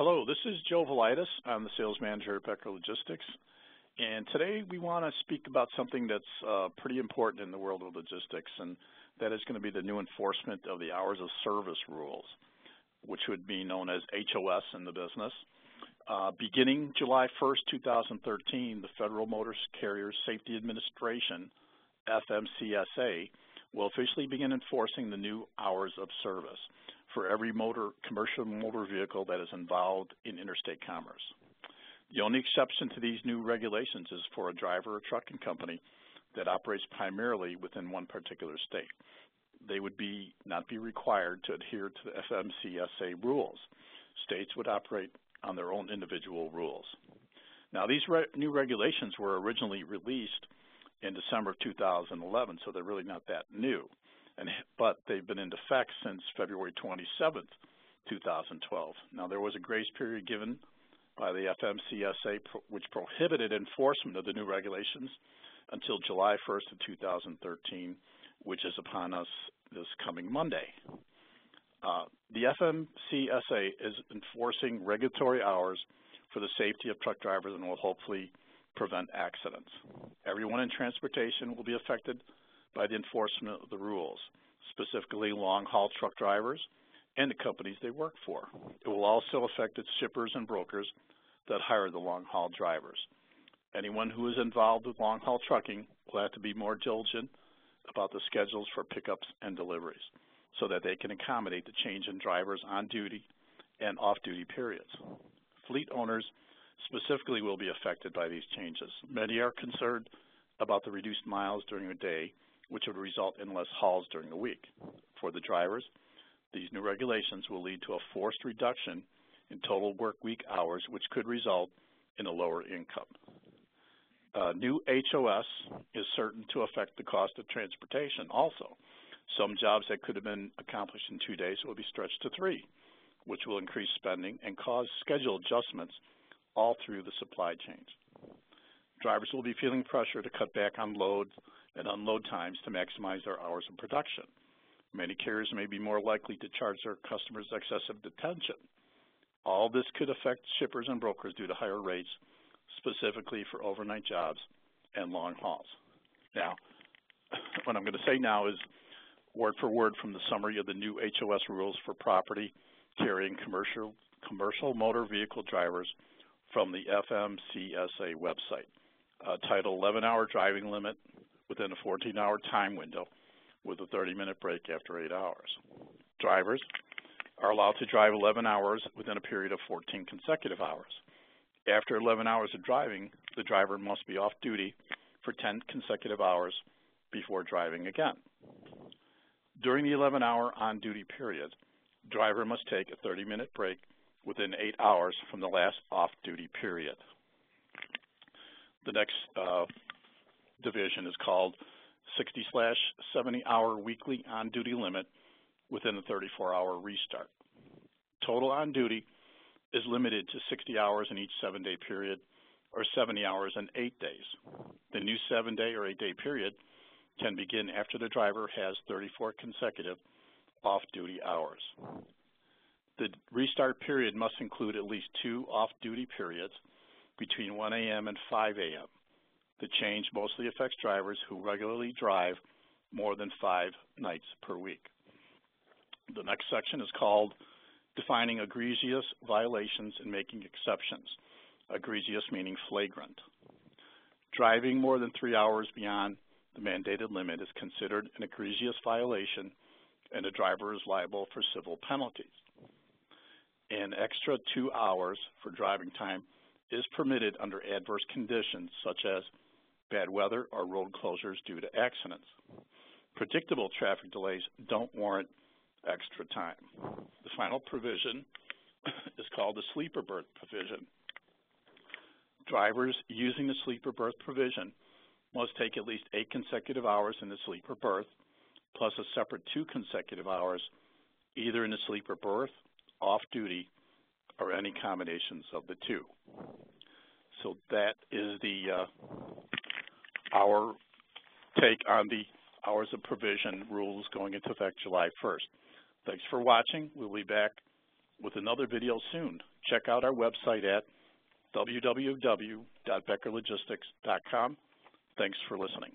Hello, this is Joe Valaitis. I'm the sales manager at Becker Logistics. And today we want to speak about something that's pretty important in the world of logistics, and that is going to be the new enforcement of the hours of service rules, which would be known as HOS in the business. Beginning July 1st, 2013, the Federal Motor Carrier Safety Administration, FMCSA, will officially begin enforcing the new hours of service for every commercial motor vehicle that is involved in interstate commerce. The only exception to these new regulations is for a driver or trucking company that operates primarily within one particular state. They would not be required to adhere to the FMCSA rules. States would operate on their own individual rules. Now, these new regulations were originally released in December of 2011, so they're really not that new. But they've been in effect since February 27th, 2012. Now, there was a grace period given by the FMCSA which prohibited enforcement of the new regulations until July 1st of 2013, which is upon us this coming Monday. The FMCSA is enforcing regulatory hours for the safety of truck drivers and will hopefully prevent accidents. Everyone in transportation will be affected by the enforcement of the rules, specifically long-haul truck drivers and the companies they work for. It will also affect its shippers and brokers that hire the long-haul drivers. Anyone who is involved with long-haul trucking will have to be more diligent about the schedules for pickups and deliveries so that they can accommodate the change in drivers on duty and off-duty periods. Fleet owners specifically will be affected by these changes. Many are concerned about the reduced miles during the day, which would result in less hauls during the week. For the drivers, these new regulations will lead to a forced reduction in total work week hours, which could result in a lower income. New HOS is certain to affect the cost of transportation also. Some jobs that could have been accomplished in 2 days will be stretched to 3, which will increase spending and cause schedule adjustments all through the supply chains. Drivers will be feeling pressure to cut back on load and unload times to maximize their hours of production. Many carriers may be more likely to charge their customers excessive detention. All this could affect shippers and brokers due to higher rates, specifically for overnight jobs and long hauls. Now, what I'm going to say now is word for word from the summary of the new HOS rules for property carrying commercial motor vehicle drivers from the FMCSA website. Title 11-hour driving limit within a 14-hour time window with a 30-minute break after 8 hours. Drivers are allowed to drive 11 hours within a period of 14 consecutive hours. After 11 hours of driving, the driver must be off duty for 10 consecutive hours before driving again. During the 11-hour on-duty period, driver must take a 30-minute break within 8 hours from the last off-duty period. The next division is called 60/70-hour weekly on-duty limit within a 34-hour restart. Total on duty is limited to 60 hours in each 7-day period or 70 hours in 8 days. The new 7-day or 8-day period can begin after the driver has 34 consecutive off-duty hours. The restart period must include at least 2 off-duty periods between 1 a.m. and 5 a.m. The change mostly affects drivers who regularly drive more than 5 nights per week. The next section is called Defining Egregious Violations and Making Exceptions. Egregious meaning flagrant. Driving more than 3 hours beyond the mandated limit is considered an egregious violation, and the driver is liable for civil penalties. An extra 2 hours for driving time is permitted under adverse conditions such as bad weather or road closures due to accidents. Predictable traffic delays don't warrant extra time. The final provision is called the sleeper berth provision. Drivers using the sleeper berth provision must take at least 8 consecutive hours in the sleeper berth, plus a separate 2 consecutive hours either in the sleeper berth, off duty, or any combinations of the 2. So that is our take on the hours of provision rules going into effect July 1st. Thanks for watching. We'll be back with another video soon. Check out our website at www.beckerlogistics.com. Thanks for listening.